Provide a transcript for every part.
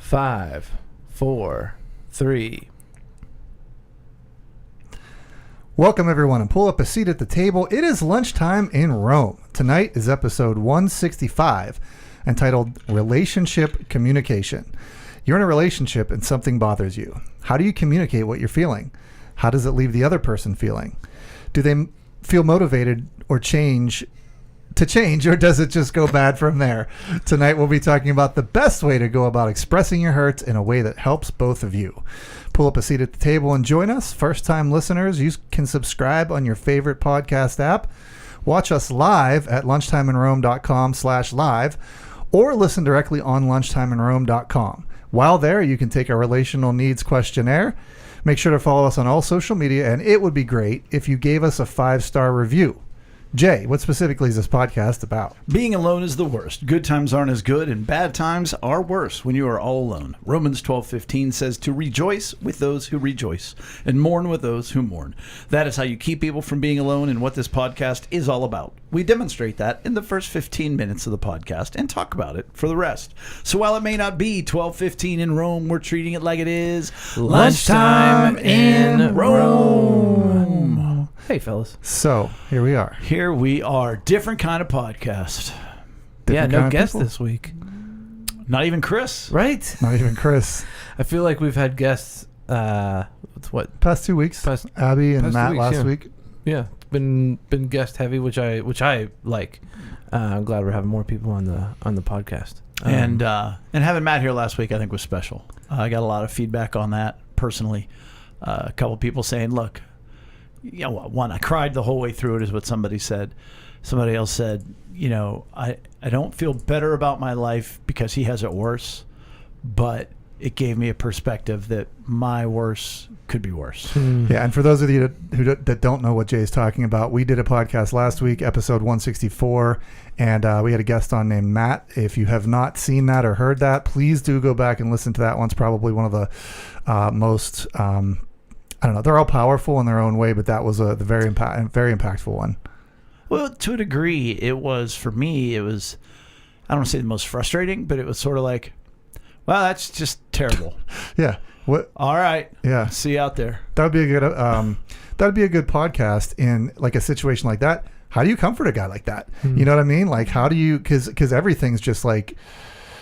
5, 4, 3. Welcome, everyone, and pull up a seat at the table. It is lunchtime in Rome. Tonight is episode 165, entitled Relationship Communication. You're in a relationship and something bothers you. How do you communicate what you're feeling? How does it leave the other person feeling? Do they feel motivated or change, or does it just go bad from there? Tonight we'll be talking about the best way to go about expressing your hurts in a way that helps both of you. Pull up a seat at the table and join us. First-time listeners, you can subscribe on your favorite podcast app. Watch us live at lunchtimeinrome.com/live or listen directly on lunchtimeinrome.com. While there, you can take a relational needs questionnaire. Make sure to follow us on all social media, and it would be great if you gave us a 5-star review. Jay, what specifically is this podcast about? Being alone is the worst. Good times aren't as good, and bad times are worse when you are all alone. Romans 12:15 says to rejoice with those who rejoice and mourn with those who mourn. That is how you keep people from being alone, and what this podcast is all about. We demonstrate that in the first 15 minutes of the podcast and talk about it for the rest. So while it may not be 12:15 in Rome, we're treating it like it is Lunchtime in Rome. Hey, fellas. So, here we are. Here we are. Different kind of podcast. Different No kind of guest people. this week. Not even Chris. Right? Not even Chris. I feel like we've had guests, Past 2 weeks. Abby and past 2 Matt weeks, last yeah. week. Yeah, been guest heavy, which I like. I'm glad we're having more people on the podcast. And having Matt here last week, I think, was special. I got a lot of feedback on that personally. A couple people saying, look, one, I cried the whole way through it is what somebody said. Somebody else said, I don't feel better about my life because he has it worse, but it gave me a perspective that my worse could be worse. Yeah, and for those of you that don't know what Jay's talking about, we did a podcast last week, episode 164, and we had a guest on named Matt. If you have not seen that or heard that, please do go back and listen to that one. It's probably one of the most... I don't know. They're all powerful in their own way, but that was the very impactful one. Well, to a degree, it was, for me, I don't want to say the most frustrating, but it was sort of like, well, that's just terrible. Yeah. What? All right. Yeah. See you out there. That would be a good podcast in like a situation like that. How do you comfort a guy like that? Mm-hmm. You know what I mean? Like, how do you, because everything's just like,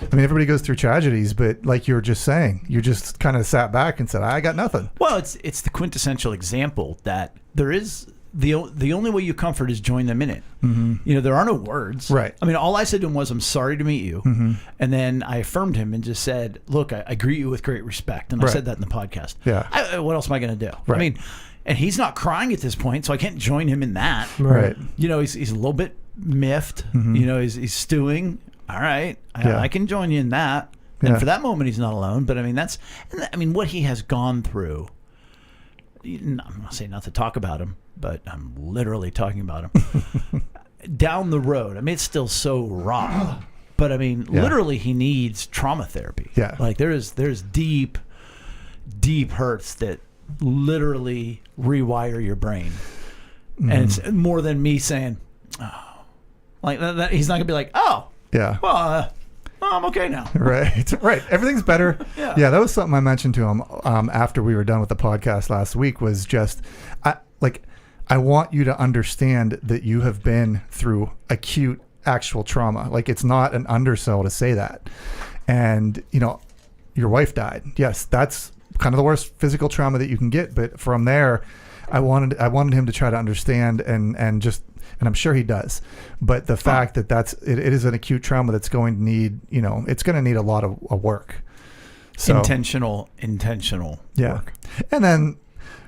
I mean, everybody goes through tragedies, but like you were just saying, you just kind of sat back and said, I got nothing. Well, it's the quintessential example that there is the only way you comfort is join them in it. Mm-hmm. There are no words. Right. I mean, all I said to him was, I'm sorry to meet you. Mm-hmm. And then I affirmed him and just said, look, I greet you with great respect. And I said that in the podcast. Yeah. What else am I going to do? Right. I mean, and he's not crying at this point, so I can't join him in that. Right. He's a little bit miffed. Mm-hmm. He's stewing. All right, I can join you in that. And for that moment, he's not alone. But I mean, what he has gone through. I'm not saying not to talk about him, but I'm literally talking about him. Down the road, I mean, it's still so raw. But I mean, literally, he needs trauma therapy. Yeah, like there's deep, deep hurts that literally rewire your brain, and it's more than me saying, "Oh," like that. He's not gonna be like, "Oh." Yeah. Well, I'm okay now. Right. Everything's better. Yeah. That was something I mentioned to him after we were done with the podcast last week. Was just, I want you to understand that you have been through acute, actual trauma. Like, it's not an undersell to say that. And your wife died. Yes, that's kind of the worst physical trauma that you can get. But from there, I wanted him to try to understand and I'm sure he does. But the fact that it is an acute trauma that's going to need, it's going to need a lot of work. So, intentional work. And then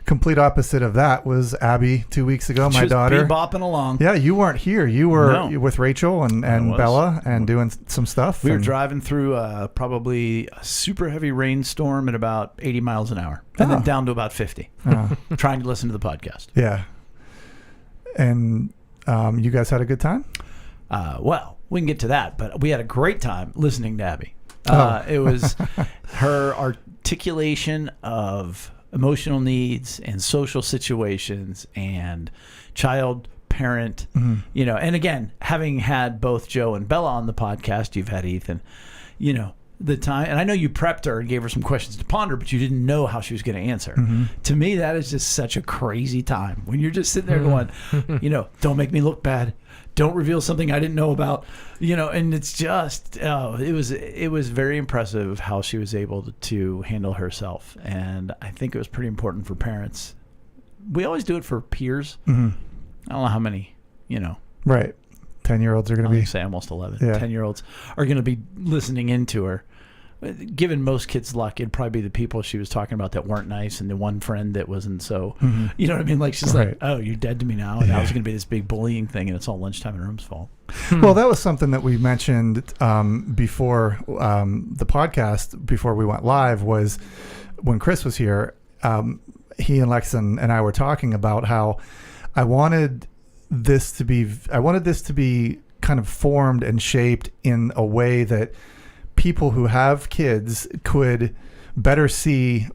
complete opposite of that was Abby 2 weeks ago, my daughter. Just bopping along. Yeah, you weren't here. You were with Rachel and Bella and doing some stuff. We were driving through probably a super heavy rainstorm at about 80 miles an hour and then down to about 50, trying to listen to the podcast. Yeah. And you guys had a good time? Well, we can get to that, but we had a great time listening to Abby. It was her articulation of emotional needs and social situations and child parent, and again, having had both Joe and Bella on the podcast, you've had Ethan, the time, and I know you prepped her and gave her some questions to ponder, but you didn't know how she was going to answer. Mm-hmm. To me, that is just such a crazy time when you're just sitting there going, don't make me look bad. Don't reveal something I didn't know about, and it's just, it was very impressive how she was able to handle herself. And I think it was pretty important for parents. We always do it for peers. Mm-hmm. I don't know how many, Right. 10-year-olds are going to be. Say almost 11. Yeah. 10-year-olds are going to be listening into her. Given most kids' luck, it'd probably be the people she was talking about that weren't nice and the one friend that wasn't so, you know what I mean? Like she's like, oh, you're dead to me now. And that was going to be this big bullying thing, and it's all Lunchtime in Room's fault. Well, that was something that we mentioned before the podcast, before we went live, was when Chris was here, he and Lex and I were talking about how I wanted this to be kind of formed and shaped in a way that people who have kids could better see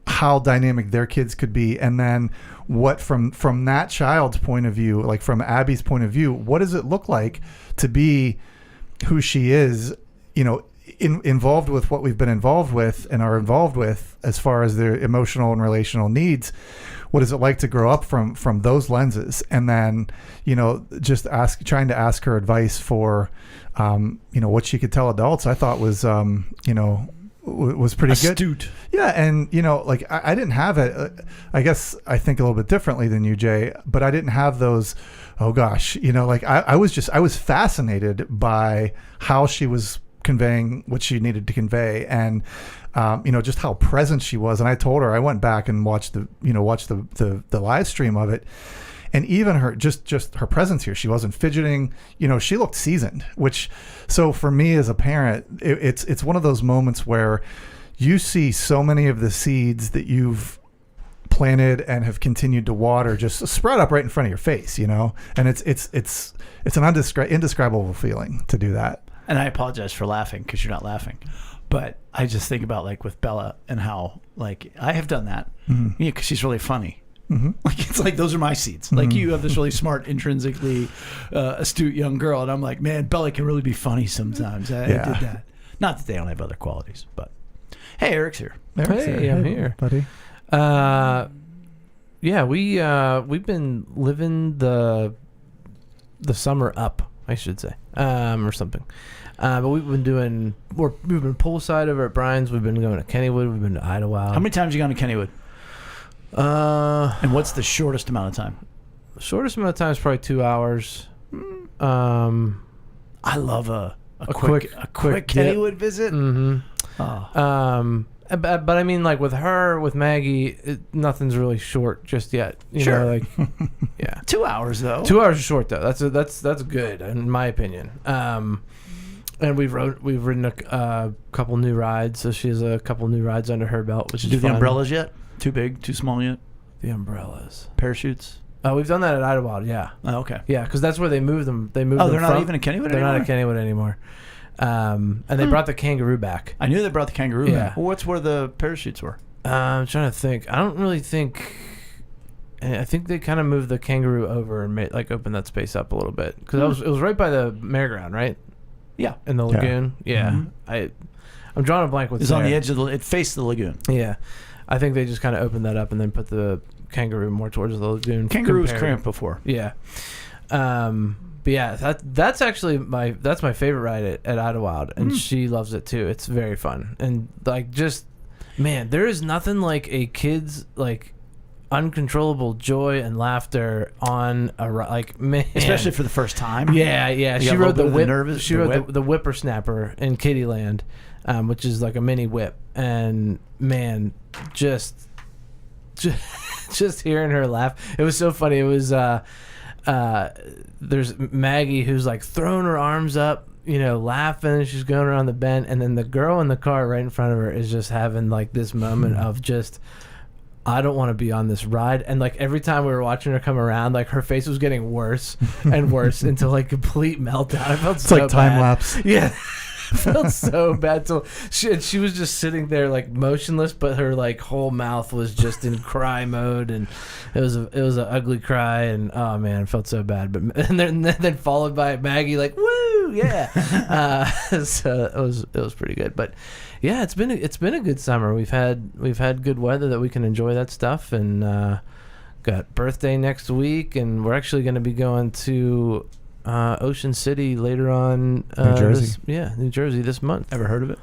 how dynamic their kids could be, and then what from that child's point of view, like from Abby's point of view, what does it look like to be who she is, involved with what we've been involved with and are involved with as far as their emotional and relational needs. What is it like to grow up from those lenses? And then, just trying to ask her advice for, what she could tell adults, I thought was, was pretty Astute. good. Yeah. And, I didn't have it. I guess I think a little bit differently than you, Jay, but I didn't have those, oh gosh, I was fascinated by how she was conveying what she needed to convey, and just how present she was. And I told her, I went back and watched the live stream of it, and even her just her presence here, she wasn't fidgeting. She looked seasoned, which, so for me as a parent, it's one of those moments where you see so many of the seeds that you've planted and have continued to water just sprout up right in front of your face, and it's an indescribable feeling to do that. And I apologize for laughing because you're not laughing. But I just think about like with Bella and how like I have done that because she's really funny. Mm-hmm. Like it's like those are my seeds. Mm-hmm. Like you have this really smart, intrinsically astute young girl, and I'm like, man, Bella can really be funny sometimes. I did that. Not that they don't have other qualities, but hey, Eric's here. I'm here, buddy. We've been living the summer up, I should say, or something. But we've been poolside over at Brian's. We've been going to Kennywood. We've been to Idlewild. How many times have you gone to Kennywood? And what's the shortest amount of time? Shortest amount of time is probably 2 hours. I love a quick Kennywood visit. Mm-hmm. Oh. But I mean, like with her, with Maggie, nothing's really short just yet. You know, like, yeah. 2 hours though. 2 hours is short though. That's good in my opinion. And we've ridden a couple new rides, so she has a couple new rides under her belt, which is fun. The umbrellas yet? Too big, too small yet? The umbrellas, parachutes. Oh, we've done that at Idlewild, yeah. Oh, okay. Yeah, because that's where they moved them. They're not even at Kennywood anymore? They're not at Kennywood anymore. And they brought the kangaroo back. I knew they brought the kangaroo back. Well, what's where the parachutes were? I'm trying to think. I don't really think. I think they kind of moved the kangaroo over and opened that space up a little bit because it was right by the merry-go-round, right? Yeah, in the lagoon. Yeah, mm-hmm. I'm drawing a blank with. It's on the edge of it faced the lagoon. Yeah, I think they just kind of opened that up and then put the kangaroo more towards the lagoon. Kangaroo was cramped before. Yeah. But yeah, that's actually my favorite ride at Idlewild, and she loves it too. It's very fun, and man, there is nothing like a kid's uncontrollable joy and laughter on man, especially for the first time. Yeah. She rode the whip. She rode the whippersnapper in Kittyland, which is like a mini whip, and man, just hearing her laugh, it was so funny. It was. There's Maggie who's like throwing her arms up, laughing. She's going around the bend, and then the girl in the car right in front of her is just having like this moment of just, I don't want to be on this ride. And like every time we were watching her come around, like her face was getting worse and worse until like complete meltdown. I felt so bad. It's like time lapse. Yeah. I felt so bad till she was just sitting there like motionless, but her like whole mouth was just in cry mode, and it was an ugly cry, and oh man, I felt so bad. But and then followed by Maggie like woo, woo, yeah. So it was pretty good. But yeah, it's been a good summer. We've had good weather that we can enjoy that stuff, and got birthday next week, and we're actually going to be going to Ocean City later on. New Jersey. New Jersey this month. Ever heard of it?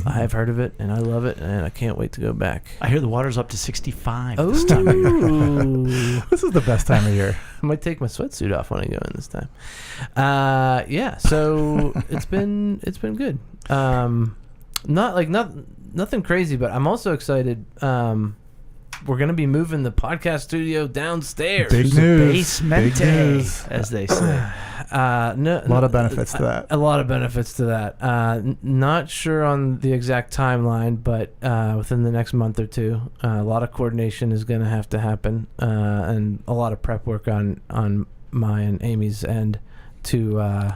I have heard of it, and I love it, and I can't wait to go back. I hear the water's up to 65 Oh, this time of year. This is the best time of year. I might take my sweatsuit off when I go in this time. So it's been good. Nothing crazy, but I'm also excited. We're gonna be moving the podcast studio downstairs. Big news. Basement, Big news. as they say. A lot of benefits to that. A lot of benefits to that. Not sure on the exact timeline, but within the next month or two, a lot of coordination is going to have to happen, and a lot of prep work on my and Amy's end to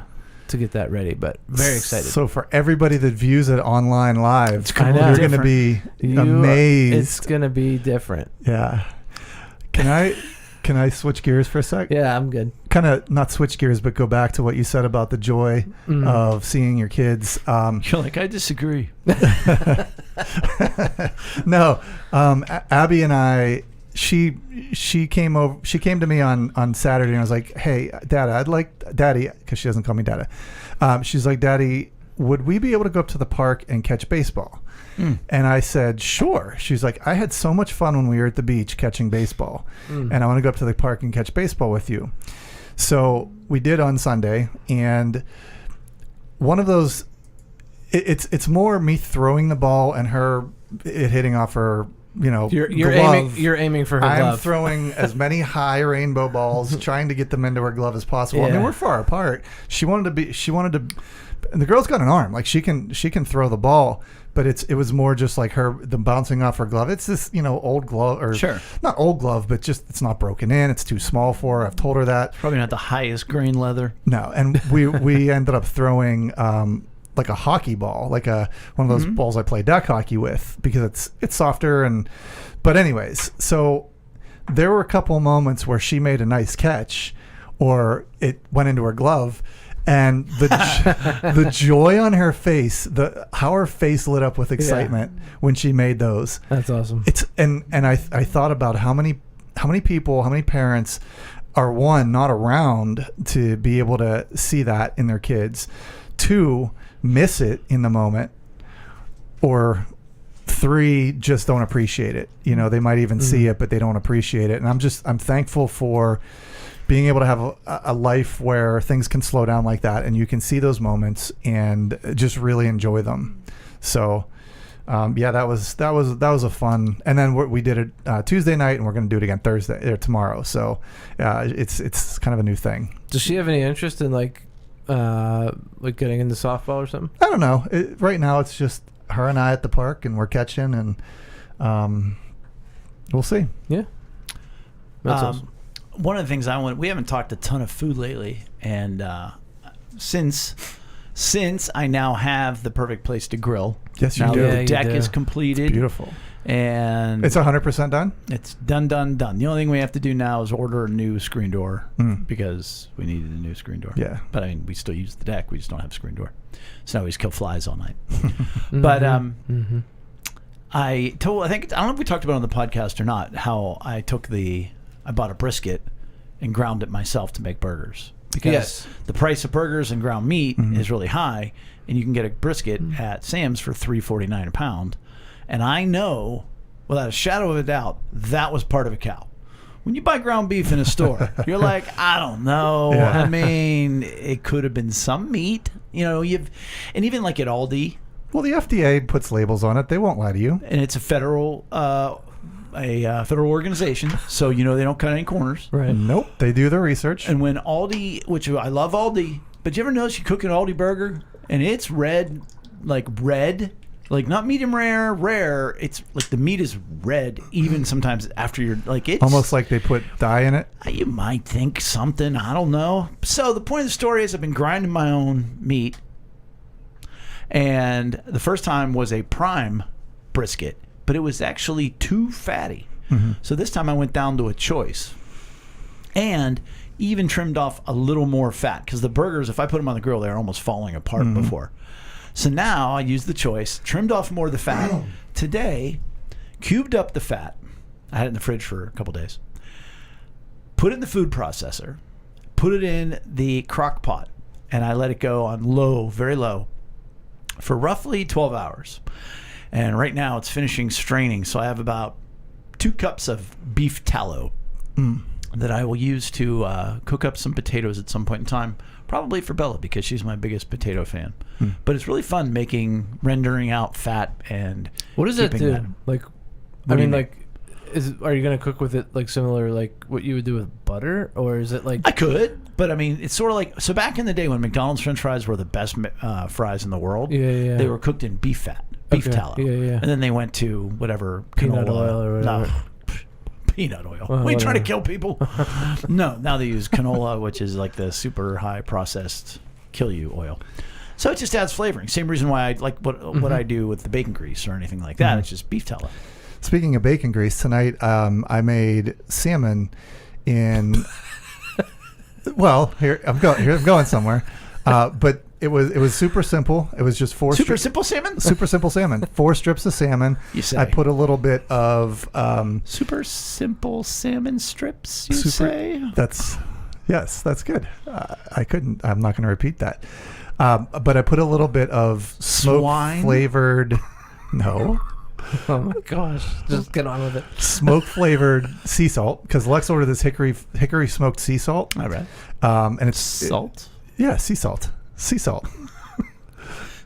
get that ready. But very excited. So for everybody that views it online live, I know. you're going to be amazed. It's going to be different. Yeah. Can I switch gears for a sec? Yeah, I'm good. Kind of not switch gears, but go back to what you said about the joy of seeing your kids. You're like, I disagree. No, Abby and I. She came over. She came to me on Saturday, and I was like, "Hey, Dada, I'd like Daddy," because she doesn't call me Dada. She's like, "Daddy, would we be able to go up to the park and catch baseball?" And I said, "Sure." She's like, "I had so much fun when we were at the beach catching baseball, and I want to go up to the park and catch baseball with you." So we did on Sunday, and one of those. It's more me throwing the ball and it hitting off her. You're glove. aiming for her I'm glove. throwing as many high rainbow balls, trying to get them into her glove as possible. Yeah. I mean, we're far apart. She wanted to, and the girl's got an arm. Like she can throw the ball, but it was more just like the bouncing off her glove. It's this, old glove, or Sure. not old glove, but just it's not broken in. It's too small for her. I've told her that. Probably not the highest grain leather. No, and we ended up throwing like a hockey ball, like one of those balls I play deck hockey with, because it's softer. But anyways, so there were a couple moments where she made a nice catch, or it went into her glove, and the joy on her face, how her face lit up with excitement when she made those. That's awesome. It's and I thought about how many people, how many parents are, one, not around to be able to see that in their kids, two, miss it in the moment, or three, just don't appreciate it. They might even see it, but they don't appreciate it. And I'm thankful for being able to have a life where things can slow down like that, and you can see those moments and just really enjoy them. So that was a fun. And then we did it Tuesday night, and we're going to do it again Thursday or tomorrow. So it's kind of a new thing. Does she have any interest in like getting into softball or something? I don't know. Right now, it's just her and I at the park, and we're catching, and we'll see. Yeah, that's awesome. One of the things we haven't talked a ton of food lately, and since I now have the perfect place to grill. Yes, you now do. that Yeah, the you deck do. is completed. It's beautiful. And It's 100% done? it's done. The only thing we have to do now is order a new screen door because we needed a new screen door. Yeah. But I mean, we still use the deck. We just don't have a screen door. So now we just kill flies all night. But I don't know if we talked about it on the podcast or not, how I bought a brisket and ground it myself to make burgers. Because the price of burgers and ground meat is really high, and you can get a brisket at Sam's for $3.49 a pound. And I know, without a shadow of a doubt, that was part of a cow. When you buy ground beef in a store, you're like, I don't know. Yeah. I mean, it could have been some meat. And even like at Aldi. Well, the FDA puts labels on it. They won't lie to you. And it's a federal federal organization, so they don't cut any corners. Right. Nope. They do their research. And when Aldi, which I love Aldi, but you ever notice you cook an Aldi burger and it's red, like not medium rare. It's like the meat is red, even sometimes after you're like it's almost like they put dye in it. You might think something, I don't know. So the point of the story is I've been grinding my own meat, and the first time was a prime brisket, but it was actually too fatty. So this time I went down to a choice. And even trimmed off a little more fat because the burgers, if I put them on the grill, they're almost falling apart before. So now I use the choice, trimmed off more of the fat. Today, cubed up the fat. I had it in the fridge for a couple days. Put it in the food processor. Put it in the crock pot. And I let it go on low, very low, for roughly 12 hours. And right now it's finishing straining. So I have about 2 cups of beef tallow that I will use to cook up some potatoes at some point in time. Probably for Bella because she's my biggest potato fan. But it's really fun rendering out fat and what does that do? that. Like, What do you mean? like, are you gonna cook with it like similar like what you would do with butter, or is it like? I could, but I mean, it's sort of like so. Back in the day when McDonald's French fries were the best fries in the world, they were cooked in beef fat, beef tallow, and then they went to whatever peanut canola, oil or whatever. No, peanut oil. Well, we trying to kill people? No, now they use canola, which is like the super high processed kill you oil. So it just adds flavoring. Same reason why I like what I do with the bacon grease or anything like that. It's just beef tallow. Speaking of bacon grease, tonight I made salmon in. Well, here I'm going somewhere, but it was super simple. It was just Super simple salmon. super simple salmon. 4 strips of salmon. You say. I put a little bit of Super simple salmon strips. You super. say. That's good. I'm not going to repeat that. But I put a little bit of smoke flavored. No. Oh my gosh! Just get on with it. Smoke flavored sea salt, because Lex ordered this hickory smoked sea salt. All right. And it's Salt. sea salt.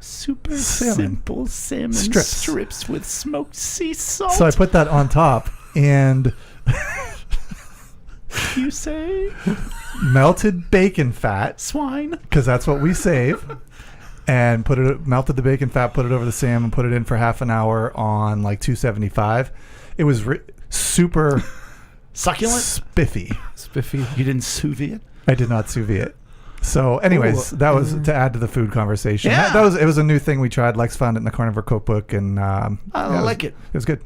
Super Salmon. simple salmon Strips. strips with smoked sea salt. So I put that on top and you say melted bacon fat, swine. because that's what we save. And melted the bacon fat, put it over the salmon, put it in for half an hour on like 275. It was super Succulent. spiffy. You didn't sous vide it? I did not sous vide it. So, anyways, that was to add to the food conversation. Yeah. It was a new thing we tried. Lex found it in the corner of her cookbook, and I like it. It was good.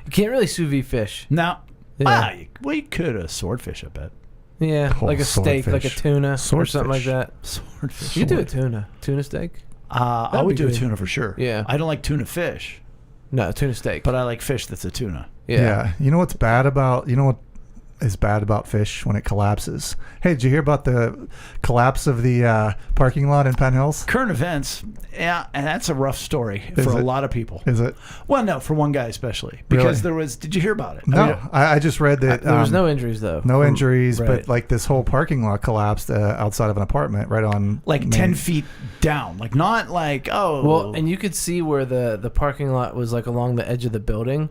You can't really sous vide fish. No. Yeah. You could a swordfish, I bet. Yeah, Oh, like a steak, like a swordfish. tuna or Swordfish. something like that. Swordfish. You do a tuna steak? I would be do a good. tuna for sure. Yeah. I don't like tuna fish, No, tuna steak. but I like fish that's a tuna. Yeah. You know what is bad about fish when it collapses? Hey, did you hear about the collapse of the parking lot in Penn Hills? Current events, yeah, and that's a rough story Is for a it? lot of people. Is it? Well, no, for one guy especially, because Really? Did you hear about it? No, I just read that There was no injuries though. no injuries, right. but like this whole parking lot collapsed outside of an apartment right on Like Main. 10 feet down, like not like Well, and you could see where the parking lot was like along the edge of the building,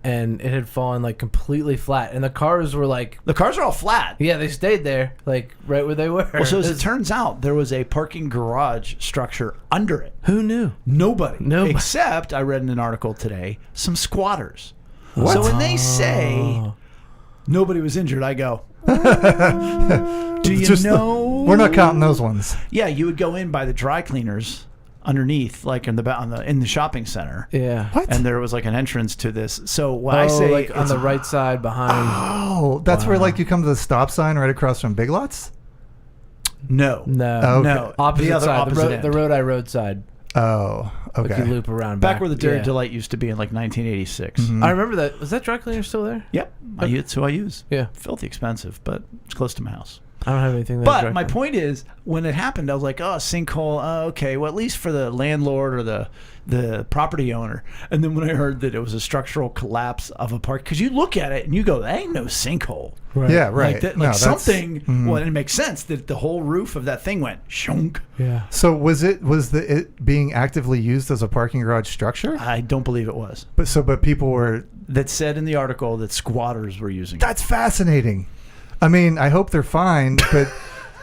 and it had fallen like completely flat, and the cars were like, the cars are all flat. yeah, they stayed there, like right where they were. Well, so as it turns out, there was a parking garage structure under it. Who knew? Nobody. Except, I read in an article today, some squatters. What? So when they say nobody was injured, I go, do you know? We're not counting those ones. Yeah, you would go in by the dry cleaners underneath, like in the shopping center. Yeah. What? And there was like an entrance to this. So when I say like on it's- the right side behind. Oh, that's where like you come to the stop sign right across from Big Lots? no, No. Oh, okay. no, Opposite the other side. opposite The end. Rhode Eye Road side. Oh, Like you okay. loop around back where the Dairy yeah. Delight used to be in like 1986. Mhm. I remember that. Was that dry cleaner still there? Yep, it's who I use. Yeah. Filthy expensive, but it's close to my house. I don't have anything. That But dry my cleaner. point is, when it happened, I was like, "Oh, sinkhole. Oh, okay. Well, at least for the landlord or the property owner." And then when I heard that it was a structural collapse of a park, because you look at it and you go, "That ain't no sinkhole." Right. Yeah, right. Like, that, No, like that's- something. mhm. Well, and it makes sense that the whole roof of that thing went shunk. Yeah. So was it being actively used as a parking garage structure? I don't believe it was. But people were. That said in the article that squatters were using it. That's fascinating. I mean, I hope they're fine, but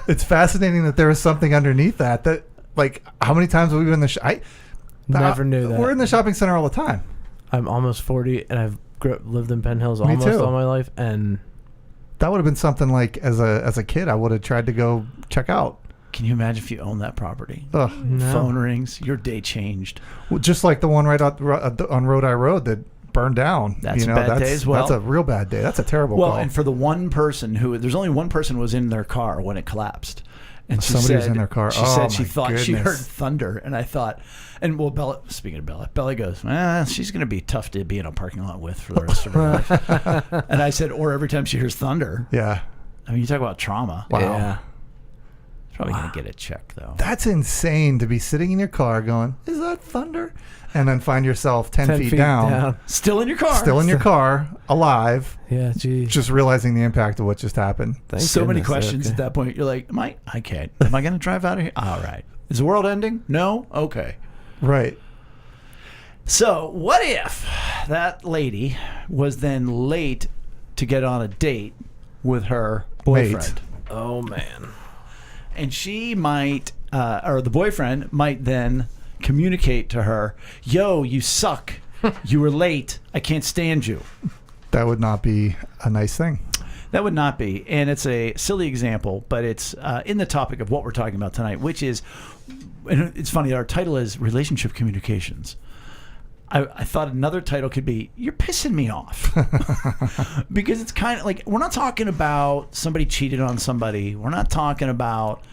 it's fascinating that there is something underneath that. That like, how many times have we been in the? Never knew that. We're in the shopping center all the time. I'm almost 40, and I've lived in Penn Hills Me almost too. all my life, and That would have been something like as a kid I would have tried to go check out. Can you imagine if you owned that property? Ugh. no. Phone rings, your day changed. Well, just like the one right on Rhode Eye Road that burned down. That's a bad day as well. That's a real bad day. That's a terrible Well, call. and for the one person there's only one person who was in their car when it collapsed. And Somebody was in their car. She said she thought she heard thunder. And I thought, Bella, speaking of Bella goes, she's going to be tough to be in a parking lot with for the rest of her life. And I said, or every time she hears thunder. Yeah. I mean, you talk about trauma. Wow. Yeah. Probably going to get it checked, though. That's insane to be sitting in your car going, is that thunder? And then find yourself 10 feet down. Still in your car. Still in your car, alive. Yeah, geez. Just realizing the impact of what just happened. Thank so many goodness. questions Okay. at that point. You're like, am I can't. Am I going to drive out of here? All right. Is the world ending? No? Okay. Right. So what if that lady was then late to get on a date with her boyfriend? Oh, man. And she might, or the boyfriend might then communicate to her, yo, you suck. You were late. I can't stand you. That would not be a nice thing. That would not be. And it's a silly example, but it's in the topic of what we're talking about tonight, which is, and it's funny, our title is Relationship Communications. I thought another title could be, You're Pissing Me Off. Because it's kind of like, we're not talking about somebody cheated on somebody. We're not talking about,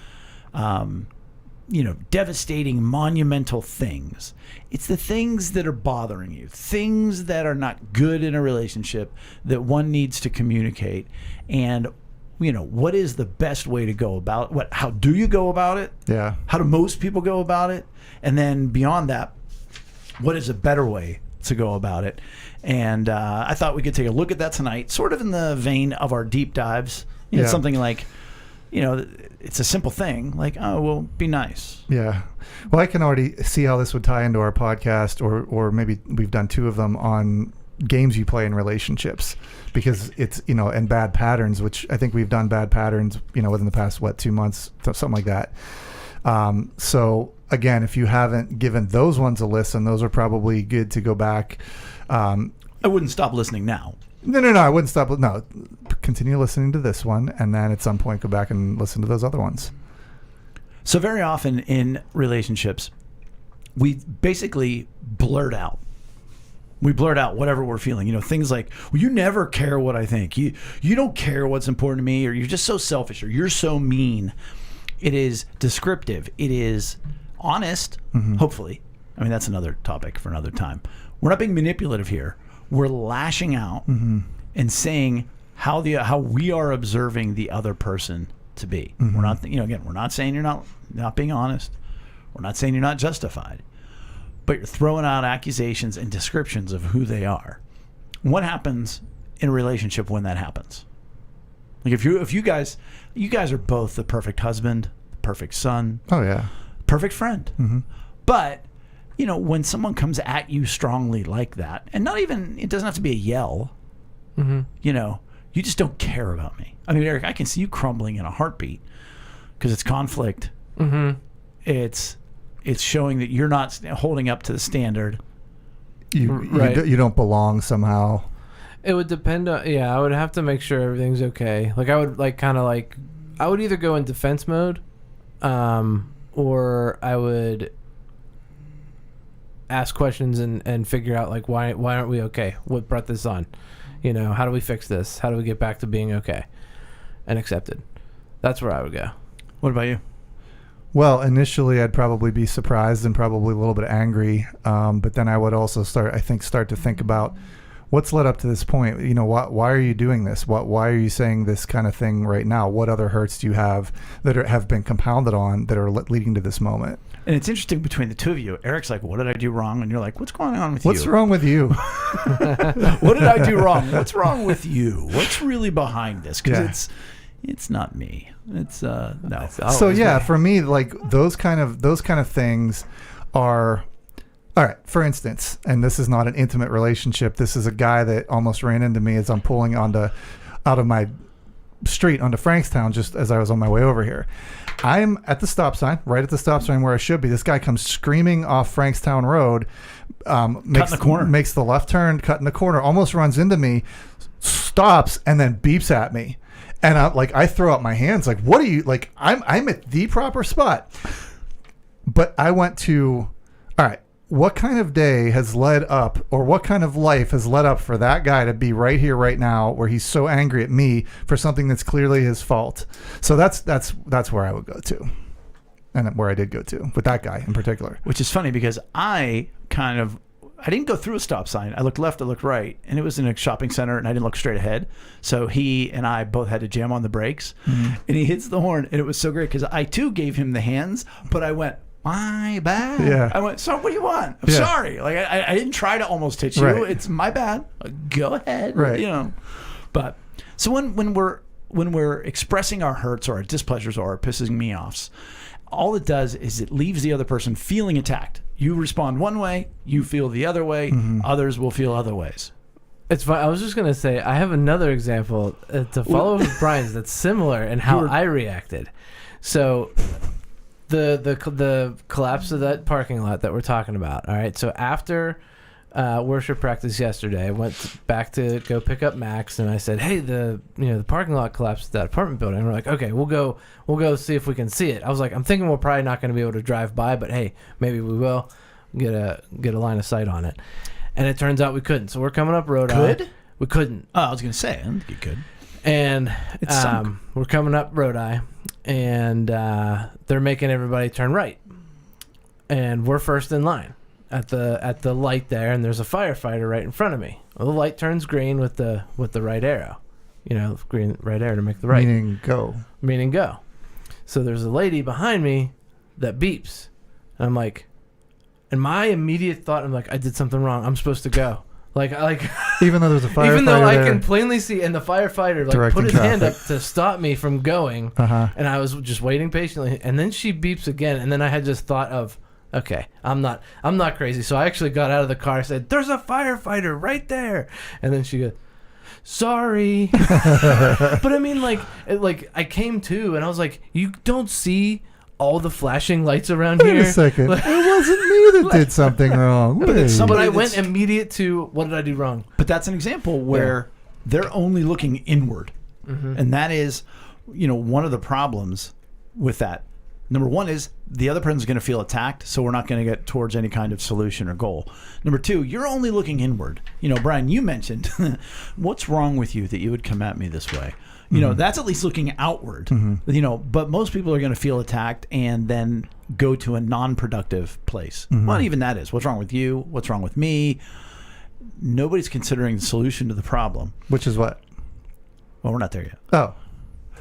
devastating, monumental things. It's the things that are bothering you, things that are not good in a relationship that one needs to communicate. And, what is the best way to go about it? How do you go about it? Yeah. How do most people go about it? And then beyond that, what is a better way to go about it? And I thought we could take a look at that tonight, sort of in the vein of our deep dives. It's something like, it's a simple thing, like, oh, well, be nice. Yeah. Well, I can already see how this would tie into our podcast, or maybe we've done 2 of them on games you play in relationships, because it's, and bad patterns, which I think we've done bad patterns, within the past, 2 months, something like that. So again, if you haven't given those ones a listen, those are probably good to go back. I wouldn't stop listening now. No, I wouldn't stop. No, continue listening to this one, and then at some point go back and listen to those other ones. So very often in relationships, we basically blurt out. We blurt out whatever we're feeling. Things like, well, you never care what I think. You don't care what's important to me, or you're just so selfish, or you're so mean. It is descriptive. It is honest, hopefully. I mean, that's another topic for another time. We're not being manipulative here. We're lashing out and saying how we are observing the other person to be. We're not, again, we're not saying you're not being honest. We're not saying you're not justified. But you're throwing out accusations and descriptions of who they are. What happens in a relationship when that happens? Like if you guys are both the perfect husband, the perfect son. Oh yeah. Perfect friend. But, when someone comes at you strongly like that, and it doesn't have to be a yell, you just don't care about me. I mean, Eric, I can see you crumbling in a heartbeat because it's conflict. It's showing that you're not holding up to the standard. You don't belong somehow. It would depend on, I would have to make sure everything's okay. Like, I would I would either go in defense mode, or I would ask questions and figure out, like, why aren't we okay? What brought this on? How do we fix this? How do we get back to being okay and accepted? That's where I would go. What about you? Well, initially I'd probably be surprised and probably a little bit angry, but then I would also start to think about what's led up to this point. Why are you doing this? Why are you saying this kind of thing right now? What other hurts do you have that have been compounded on that are leading to this moment? And it's interesting between the two of you. Eric's like, what did I do wrong? And you're like, what's going on with you? What's wrong with you? What did I do wrong? What's wrong with you? What's really behind this? Because it's not me. It's no. So yeah, for me, like those kind of things are. All right, for instance, and this is not an intimate relationship. This is a guy that almost ran into me as I'm pulling out of my street onto Frankstown just as I was on my way over here. I'm at the stop sign, right at the stop sign where I should be. This guy comes screaming off Frankstown Road, makes the left turn, cutting the corner, almost runs into me, stops, and then beeps at me. And I throw up my hands like, what are you, like, I'm at the proper spot. But I went to, all right, what kind of day has led up, or what kind of life has led up for that guy to be right here, right now, where he's so angry at me for something that's clearly his fault? So that's where I would go to, and where I did go to with that guy in particular. Which is funny because I didn't go through a stop sign. I looked left, I looked right, and it was in a shopping center, and I didn't look straight ahead. So he and I both had to jam on the brakes, and he hits the horn, and it was so great because I too gave him the hands, but I went, my bad. Yeah. I went, so what do you want? I'm sorry. Like I didn't try to almost hit you. Right. It's my bad. Go ahead. Right. You know. But so when we're expressing our hurts or our displeasures or our pissing me offs, all it does is it leaves the other person feeling attacked. You respond one way, you feel the other way, others will feel other ways. It's fine. I was just going to say, I have another example to follow up with Brian's that's similar in how I reacted. So the collapse of that parking lot that we're talking about, all right? So after worship practice yesterday, I went back to go pick up Max, and I said, hey, the parking lot collapsed at that apartment building. And we're like, okay, we'll go see if we can see it. I was like, I'm thinking we're probably not going to be able to drive by, but hey, maybe we will get a line of sight on it. And it turns out we couldn't. So we're coming up Road Eye. We couldn't. Oh, I was going to say, I don't think you could. And we're coming up Road Eye, and they're making everybody turn right. And we're first in line at the light there, and there's a firefighter right in front of me. Well, the light turns green with the right arrow. Green right arrow to make the right. Meaning go. So there's a lady behind me that beeps. And I'm like, and my immediate thought, I'm like, I did something wrong. I'm supposed to go. Like even though there's a firefighter, even though I can plainly see, and the firefighter put his hand up to stop me from going, and I was just waiting patiently, and then she beeps again, and then I had just thought of, okay, I'm not crazy, so I actually got out of the car, said, "There's a firefighter right there," and then she goes, "Sorry," but I mean, like I came to, and I was like, you don't see all the flashing lights around here. Wait a second. It wasn't me that did something wrong. But I went immediate to, what did I do wrong? But that's an example where they're only looking inward. And that is, one of the problems with that. Number one is the other person's going to feel attacked, so we're not going to get towards any kind of solution or goal. Number two, you're only looking inward. Brian, you mentioned, what's wrong with you that you would come at me this way? That's at least looking outward, but most people are going to feel attacked and then go to a non-productive place. Well, even that is, what's wrong with you? What's wrong with me? Nobody's considering the solution to the problem. Which is what? Well, we're not there yet. Oh.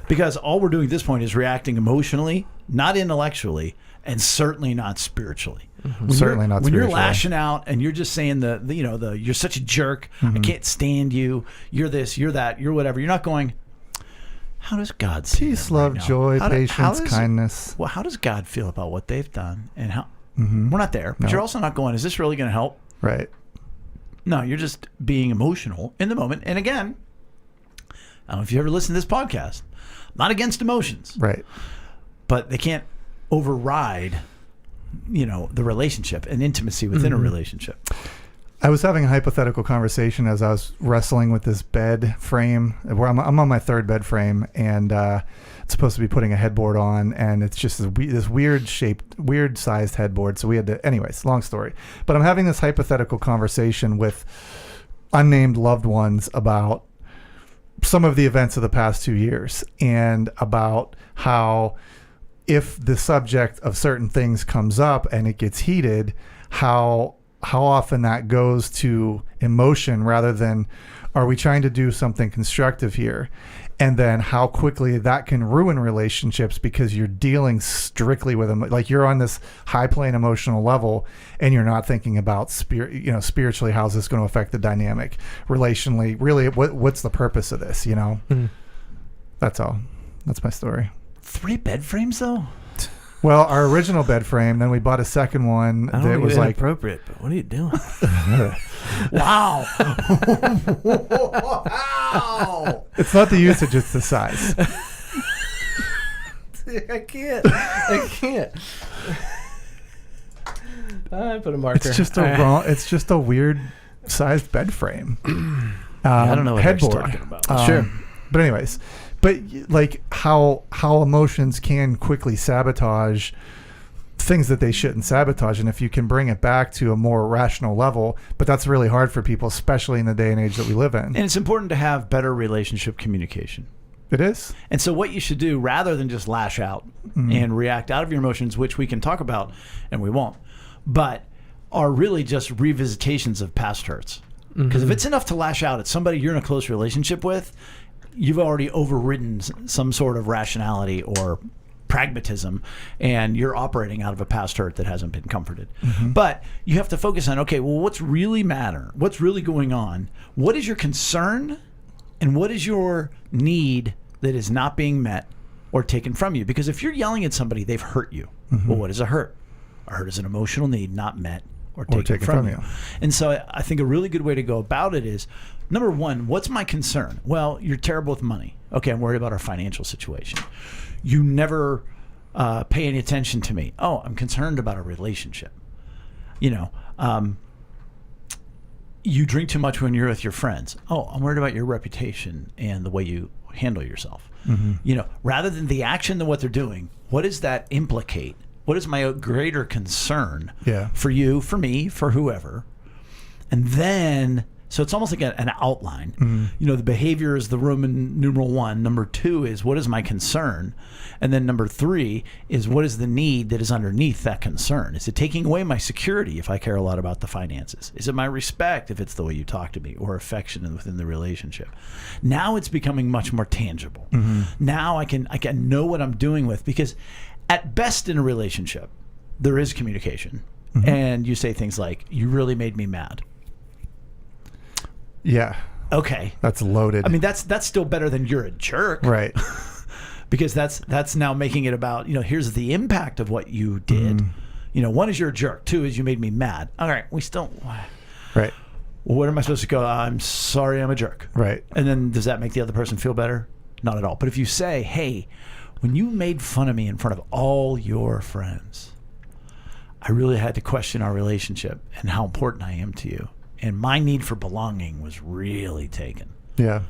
Because all we're doing at this point is reacting emotionally, not intellectually, and certainly not spiritually. Certainly not spiritually. When you're lashing out and you're just saying you're such a jerk, I can't stand you, you're this, you're that, you're whatever. You're not going, how does God see peace, them love, right now? joy, patience, kindness? Well, how does God feel about what they've done? And how we're not there, but you're also not going, is this really going to help? Right. No, you're just being emotional in the moment. And again, I don't know if you ever listened to this podcast. I'm not against emotions. Right. But they can't override, the relationship and intimacy within a relationship. I was having a hypothetical conversation as I was wrestling with this bed frame. Where I'm on my third bed frame, and it's supposed to be putting a headboard on, and it's just this weird shaped, weird sized headboard. So we had to, anyways, long story. But I'm having this hypothetical conversation with unnamed loved ones about some of the events of the past 2 years, and about how if the subject of certain things comes up and it gets heated, how often that goes to emotion rather than, are we trying to do something constructive here? And then how quickly that can ruin relationships because you're dealing strictly with them. Like you're on this high plane emotional level and you're not thinking about spiritually, how's this going to affect the dynamic relationally? Really, what's the purpose of this? That's all. That's my story. 3 bed frames though? Well, our original bed frame, then we bought a second one that was like inappropriate, but what are you doing? Wow. Wow. It's not the usage, it's the size. I can't. I put a marker. It's just it's just a weird sized bed frame. I don't know what headboard. you're talking about. Sure. But anyways, like how emotions can quickly sabotage things that they shouldn't sabotage, and if you can bring it back to a more rational level. But that's really hard for people, especially in the day and age that we live in. And it's important to have better relationship communication. It is. And so what you should do, rather than just lash out and react out of your emotions, which we can talk about and we won't, but are really just revisitations of past hurts. Because if it's enough to lash out at somebody you're in a close relationship with, you've already overridden some sort of rationality or pragmatism, and you're operating out of a past hurt that hasn't been comforted. But you have to focus on, okay, well, what's really matter? What's really going on? What is your concern? And what is your need that is not being met or taken from you? Because if you're yelling at somebody, they've hurt you. Well, what is a hurt? A hurt is an emotional need not met or taken from you. And so I think a really good way to go about it is, number one, what's my concern? Well, you're terrible with money. Okay, I'm worried about our financial situation. You never pay any attention to me. Oh, I'm concerned about a relationship. You drink too much when you're with your friends. Oh, I'm worried about your reputation and the way you handle yourself. Rather than the action than what they're doing, what does that implicate? What is my greater concern for you, for me, for whoever? And then, so it's almost like an outline. The behavior is the Roman numeral 1. Number 2 is, what is my concern? And then number 3 is, what is the need that is underneath that concern? Is it taking away my security if I care a lot about the finances? Is it my respect if it's the way you talk to me, or affection within the relationship? Now it's becoming much more tangible. Now I can know what I'm doing with, because at best in a relationship, there is communication. And you say things like, you really made me mad. Yeah. Okay. That's loaded. I mean, that's still better than you're a jerk. Right. Because that's now making it about, here's the impact of what you did. 1 is you're a jerk. 2 is you made me mad. All right. We still... Right. Well, where am I supposed to go? I'm sorry, I'm a jerk. Right. And then does that make the other person feel better? Not at all. But if you say, hey, when you made fun of me in front of all your friends, I really had to question our relationship and how important I am to you. And my need for belonging was really taken. Yeah.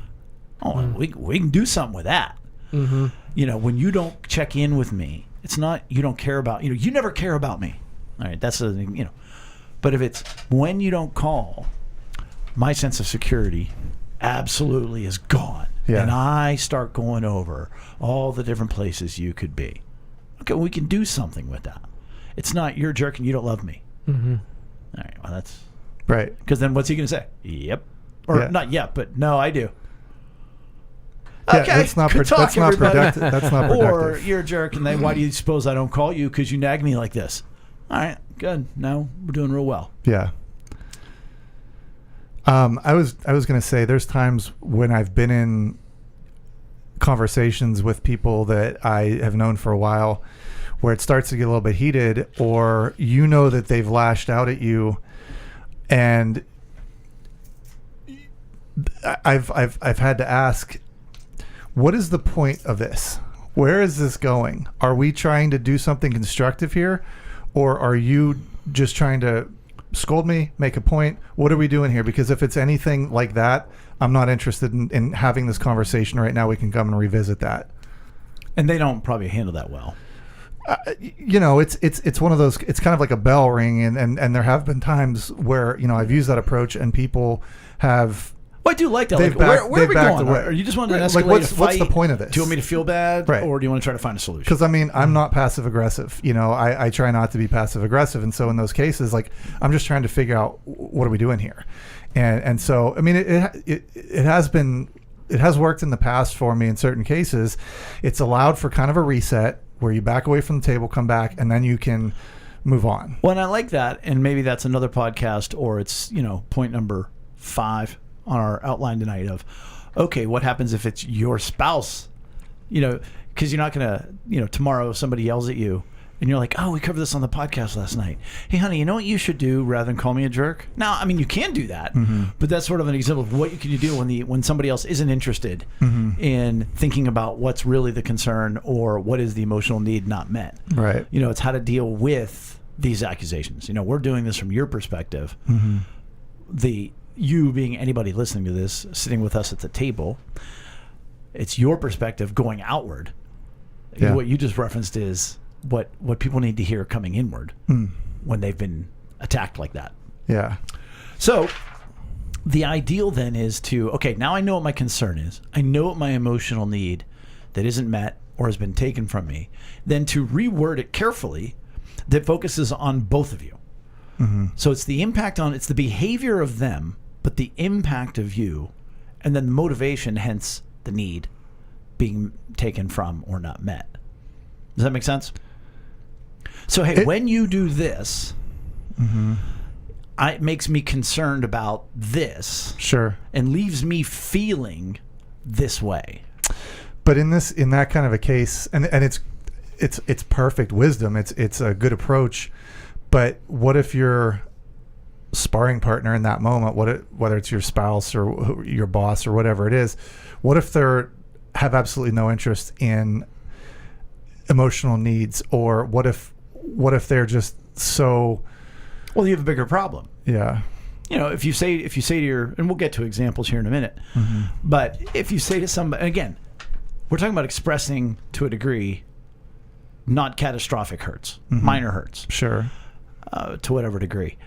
Oh, we can do something with that. When you don't check in with me, it's not you don't care about, you never care about me. All right, that's but if it's when you don't call, my sense of security absolutely is gone. Yeah. And I start going over all the different places you could be. Okay, we can do something with that. It's not you're a jerk and you don't love me. All right, well, that's... Right. Because then what's he going to say? Yep. Or not yet, but no, I do. Yeah, Okay, that's not productive. That's not productive. Or you're a jerk, and then why do you suppose I don't call you? Because you nag me like this. All right, good. Now we're doing real well. Yeah. I was going to say there's times when I've been in conversations with people that I have known for a while where it starts to get a little bit heated, or that they've lashed out at you, and I've had to ask, what is the point of this? Where is this going? Are we trying to do something constructive here, or are you just trying to scold me, make a point? What are we doing here? Because if it's anything like that, I'm not interested in having this conversation right now. We can come and revisit that. And they don't probably handle that well. It's one of those. It's kind of like a bell ring, and there have been times where I've used that approach, and people have. Well, I do like that. Where are we going? Are you just wanting to escalate a fight? What's the point of this? Do you want me to feel bad, right, or do you want to try to find a solution? Because I'm not passive aggressive. I try not to be passive aggressive, and so in those cases, I'm just trying to figure out what are we doing here, and so it has worked in the past for me in certain cases. It's allowed for kind of a reset where you back away from the table, come back, and then you can move on. Well, and I like that, and maybe that's another podcast, or it's point number 5 on our outline tonight of, okay, what happens if it's your spouse? Because you're not gonna, tomorrow somebody yells at you, and you're like, oh, we covered this on the podcast last night. Hey, honey, you know what you should do rather than call me a jerk? Now, you can do that, but that's sort of an example of what you can do when somebody else isn't interested in thinking about what's really the concern or what is the emotional need not met. Right. It's how to deal with these accusations. We're doing this from your perspective. You being anybody listening to this, sitting with us at the table, it's your perspective going outward. Yeah. What you just referenced is what people need to hear coming inward when they've been attacked like that. Yeah. So the ideal then is to, okay, now I know what my concern is. I know what my emotional need that isn't met or has been taken from me. Then to reword it carefully that focuses on both of you. So it's the it's the behavior of them, but the impact of you, and then the motivation, hence the need being taken from or not met. Does that make sense? So, hey, when you do this, it makes me concerned about this. Sure. And leaves me feeling this way. But in that kind of a case, and it's perfect wisdom. It's a good approach. But what if your sparring partner in that moment, whether it's your spouse or your boss or whatever it is, what if they're have absolutely no interest in emotional needs, or what if they're just so? Well, you have a bigger problem. Yeah. You know, if you say to your, and we'll get to examples here in a minute, but if you say to somebody, again, we're talking about expressing to a degree, not catastrophic hurts, minor hurts. Sure. To whatever degree.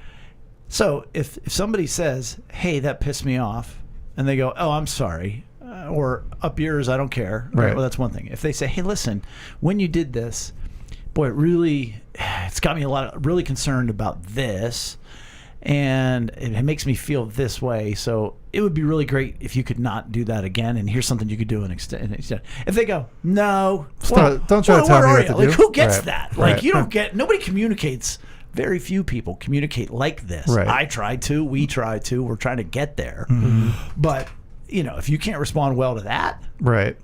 So if somebody says, hey, that pissed me off, and they go, oh, I'm sorry, or up yours, I don't care. Right. Well, that's one thing. If they say, hey, listen, when you did this, boy, it's got me really concerned about this, and it makes me feel this way. So it would be really great if you could not do that again. And here's something you could do instead. If they go, no, don't try to tell me what to do. Like, who gets Right. that? Like, Right. you don't get. Nobody communicates. Very few people communicate like this. Right. I try to. We try to. We're trying to get there. But if you can't respond well to that, Right.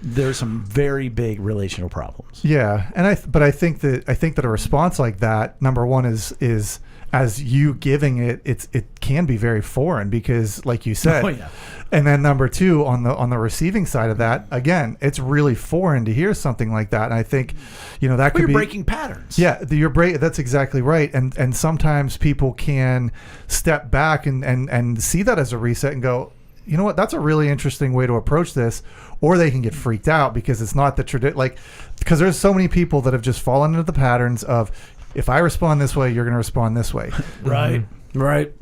there's some very big relational problems. Yeah, and I think that a response like that, number one, is as you giving it can be very foreign, because like you said. Oh, yeah. And then number two, on the receiving side of that, again, it's really foreign to hear something like that. And I think, that could You're be breaking patterns. Yeah, that's exactly right. And sometimes people can step back and see that as a reset and go, you know what, that's a really interesting way to approach this. Or they can get freaked out because it's not the because there's so many people that have just fallen into the patterns of, if I respond this way, you're going to respond this way. Right. Right.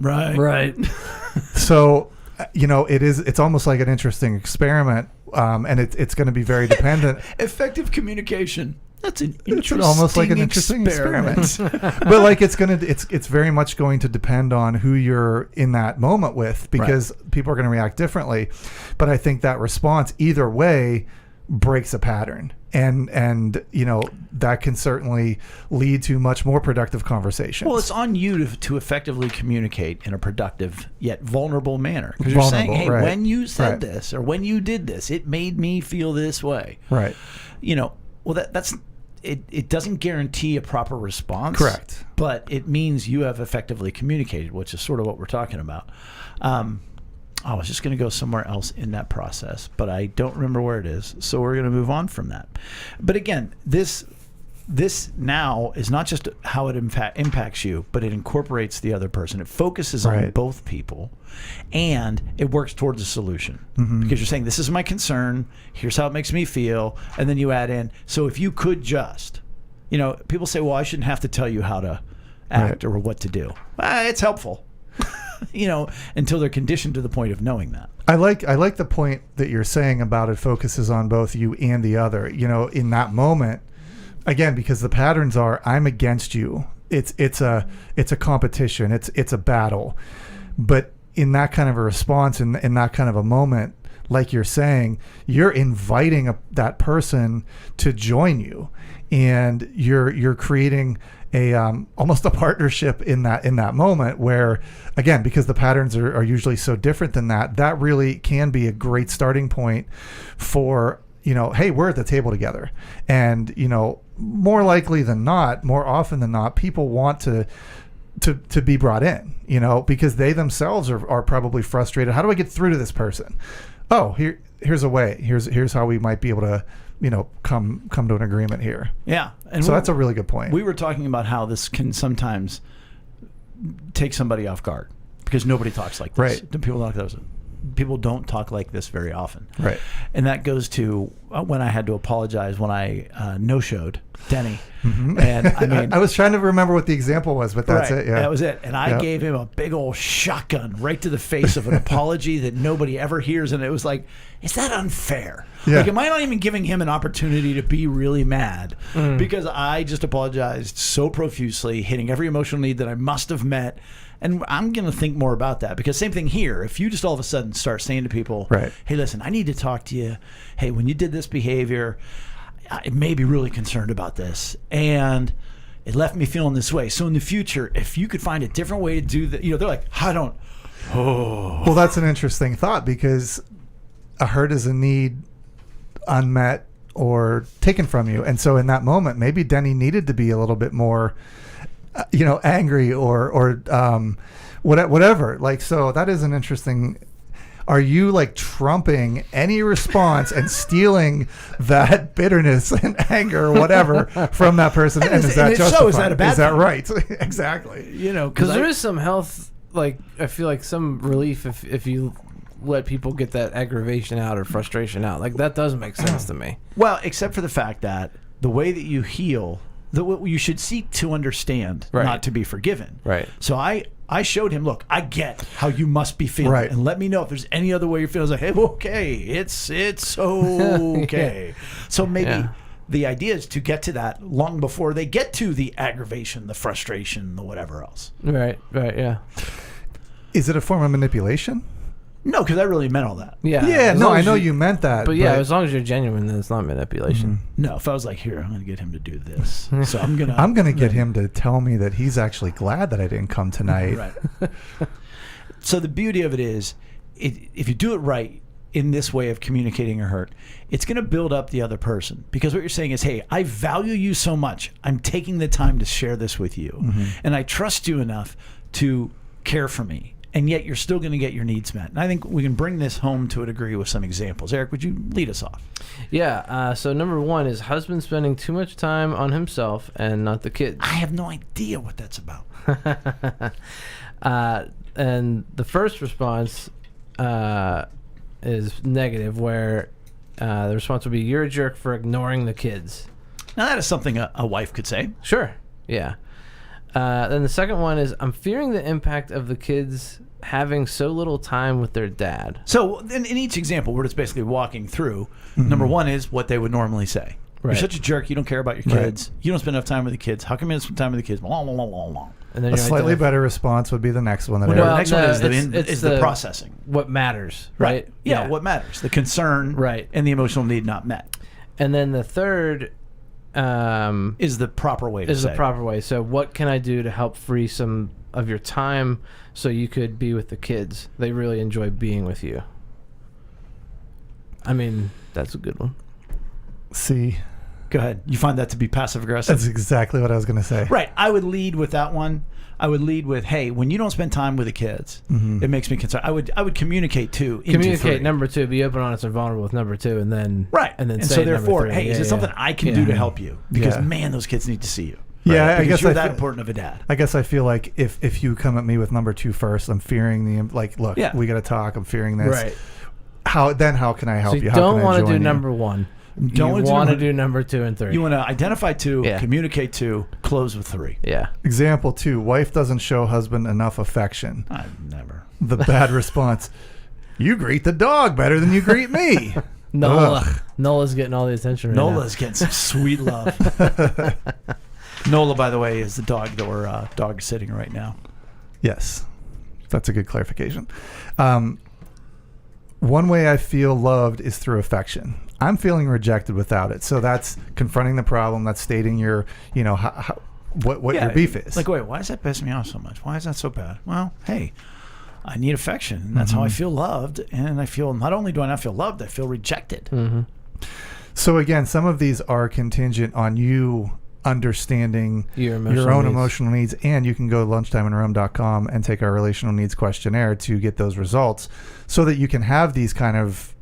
So, it's almost like an interesting experiment, and it's going to be very dependent. Effective communication. That's an interesting, it's almost like an interesting experiment. But like it's very much going to depend on who you're in that moment with, because people are going to react differently. But I think that response either way breaks a pattern, and that can certainly lead to much more productive conversations. Well, it's on you to effectively communicate in a productive yet vulnerable manner, because you're saying, hey, when you said this or when you did this, it made me feel this way. Right. Well, that's it doesn't guarantee a proper response. Correct. But it means you have effectively communicated, which is sort of what we're talking about. I was just going to go somewhere else in that process, but I don't remember where it is. So we're going to move on from that. But again, this now is not just how it impacts you, but it incorporates the other person. It focuses on both people, and it works towards a solution. Because you're saying, this is my concern, here's how it makes me feel, and then you add in, so if you could just, people say, well, I shouldn't have to tell you how to act or what to do. It's helpful. Until they're conditioned to the point of knowing that. I like the point that you're saying about it focuses on both you and the other. In that moment, again, because the patterns are, I'm against you. It's a competition. It's a battle. But in that kind of a response, in that kind of a moment, like you're saying, you're inviting that person to join you, and you're creating almost a partnership in that moment, where, again, because the patterns are usually so different than that really can be a great starting point for, hey, we're at the table together. And, more likely than not, more often than not, people want to be brought in, because they themselves are probably frustrated. How do I get through to this person? Oh, here's a way. Here's how we might be able to, come to an agreement here. Yeah. And so that's a really good point. We were talking about how this can sometimes take somebody off guard, because nobody talks like this. Right. People don't talk like this very often. Right. And that goes to when I had to apologize when I no-showed Denny. Mm-hmm. And I mean, I was trying to remember what the example was, but that's right, it. Yeah, that was it. And I gave him a big old shotgun right to the face of an apology that nobody ever hears. And it was like, is that unfair? Yeah. Like, am I not even giving him an opportunity to be really mad? Because I just apologized so profusely, hitting every emotional need that I must have met. And I'm going to think more about that, because same thing here. If you just all of a sudden start saying to people, right, hey, listen, I need to talk to you. Hey, when you did this behavior, I may be really concerned about this. And it left me feeling this way. So in the future, if you could find a different way to do that, they're like, I don't. Oh. Well, that's an interesting thought, because a hurt is a need unmet or taken from you. And so in that moment, maybe Denny needed to be a little bit more angry or whatever. Like, so that is an interesting. Are you like trumping any response and stealing that bitterness and anger or whatever from that person? And is that justified? So, is that a bad Is that thing? right? Exactly. Because there is some health, like, I feel like some relief if you let people get that aggravation out or frustration out. Like, that does make sense to me. Well, except for the fact that the way that you heal, you should seek to understand, right, not to be forgiven. Right. So I showed him, look, I get how you must be feeling, right, and let me know if there's any other way you're feeling. I was like, hey, okay, it's okay. Yeah. So maybe the idea is to get to that long before they get to the aggravation, the frustration, the whatever else. Right, yeah. Is it a form of manipulation? No, because I really meant all that. Yeah. No, I know you meant that. But yeah, as long as you're genuine, then it's not manipulation. No, if I was like, here, I'm going to get him to do this. So I'm going to get him to tell me that he's actually glad that I didn't come tonight. Right. So the beauty of it is, if you do it right in this way of communicating a hurt, it's going to build up the other person. Because what you're saying is, hey, I value you so much. I'm taking the time to share this with you. Mm-hmm. And I trust you enough to care for me. And yet you're still going to get your needs met. And I think we can bring this home to a degree with some examples. Eric, would you lead us off? Yeah. So number one is husband spending too much time on himself and not the kids. I have no idea what that's about. And the first response is negative, where the response would be, you're a jerk for ignoring the kids. Now that is something a wife could say. Sure. Yeah. Then the second one is, I'm fearing the impact of the kids having so little time with their dad. So in each example, we're just basically walking through. Mm-hmm. Number one is what they would normally say. Right. You're such a jerk. You don't care about your kids. Right. You don't spend enough time with the kids. How come you don't spend time with the kids? Blah, blah, blah, blah, blah. And then a slightly better response would be the next one. The next one is the processing. What matters, right? Yeah, what matters. The concern, right, and the emotional need not met. And then the third is the proper way to say. Is the proper way. So what can I do to help free some of your time so you could be with the kids? They really enjoy being with you. I mean, that's a good one. See. Go ahead. You find that to be passive aggressive? That's exactly what I was going to say. Right. I would lead with that one. I would lead with, hey, when you don't spend time with the kids, mm-hmm, it makes me concerned. I would communicate too. Communicate number two. Be open, honest, and vulnerable with number two, and then and then say so therefore, number three. Hey, is it something I can do to help you? Because man, those kids need to see you. Right? Yeah, I guess you're that important of a dad. I guess I feel like if you come at me with number two first, I'm fearing look, we got to talk. I'm fearing this. Right. How can I help you? You how don't want to do number one. You want to do number 2 and 3. You want to identify 2, communicate 2, close with 3. Yeah. Example 2: wife doesn't show husband enough affection. I've never. The bad response: you greet the dog better than you greet me. Nola's getting all the attention right Nola's getting some sweet love. Nola, by the way, is the dog that we're dog sitting right now. Yes. That's a good clarification. One way I feel loved is through affection. I'm feeling rejected without it. So that's confronting the problem. That's stating your, what your beef is. Like, wait, why does that piss me off so much? Why is that so bad? Well, hey, I need affection. And that's how I feel loved. And I feel, not only do I not feel loved, I feel rejected. Mm-hmm. So again, some of these are contingent on you understanding your own emotional needs, and you can go to lunchtimeinrome.com and take our relational needs questionnaire to get those results so that you can have these kind of,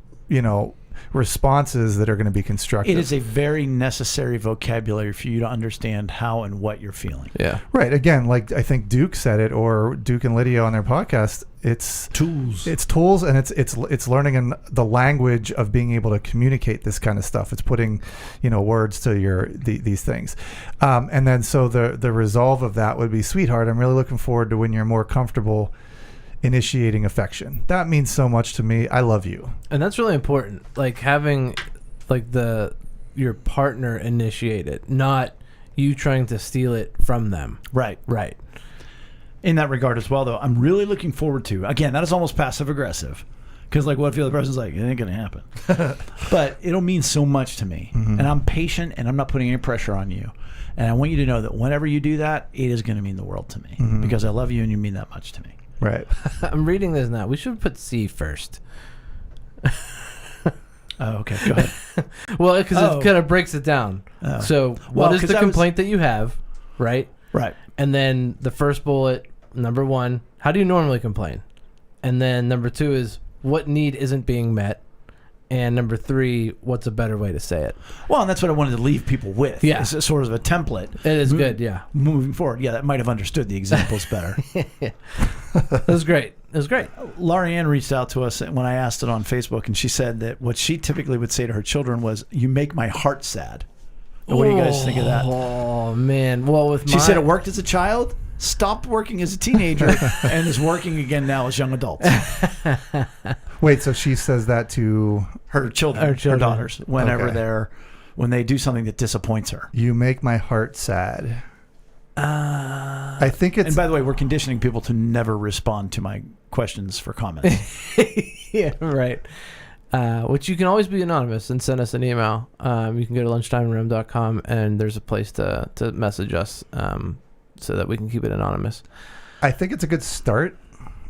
responses that are going to be constructive. It is a very necessary vocabulary for you to understand how and what you're feeling. Yeah. Right. Again, like I think Duke said it, or Duke and Lydia on their podcast, it's Tools. It's tools, and it's learning in the language of being able to communicate this kind of stuff. It's putting, words to these things, and then so the resolve of that would be, sweetheart, I'm really looking forward to when you're more comfortable initiating affection. That means so much to me. I love you. And that's really important. Like having like your partner initiate it, not you trying to steal it from them. Right. Right. In that regard as well, though, I'm really looking forward to, again, that is almost passive aggressive. Because like what if the other person's like, it ain't going to happen. But it'll mean so much to me. Mm-hmm. And I'm patient and I'm not putting any pressure on you. And I want you to know that whenever you do that, it is going to mean the world to me. Mm-hmm. Because I love you and you mean that much to me. Right. I'm reading this now. We should put C first. Oh, okay. Go ahead. Well, because it kind of breaks it down. Oh. So, Well, what is 'cause the I was- complaint that you have, right? Right. And then the first bullet, number 1, how do you normally complain? And then number 2 is what need isn't being met? And number 3, what's a better way to say it? Well, and that's what I wanted to leave people with. Yeah. It's a sort of a template. It is good, yeah. Moving forward. Yeah, that might have understood the examples better. That was great. It was great. Laurie Ann reached out to us when I asked it on Facebook, and she said that what she typically would say to her children was, "You make my heart sad." And what do you guys think of that? Oh, man. Well, with She said it worked as a child, stopped working as a teenager, and is working again now as young adults. Wait, so she says that to Her children, Her children. her daughters, whenever Okay. when they do something that disappoints her. you make my heart sad. I think it's And by the way, we're conditioning people to never respond to my questions for comments. yeah, right. Which you can always be anonymous and send us an email. You can go to lunchtimeinrome.com and there's a place to message us so that we can keep it anonymous. I think it's a good start.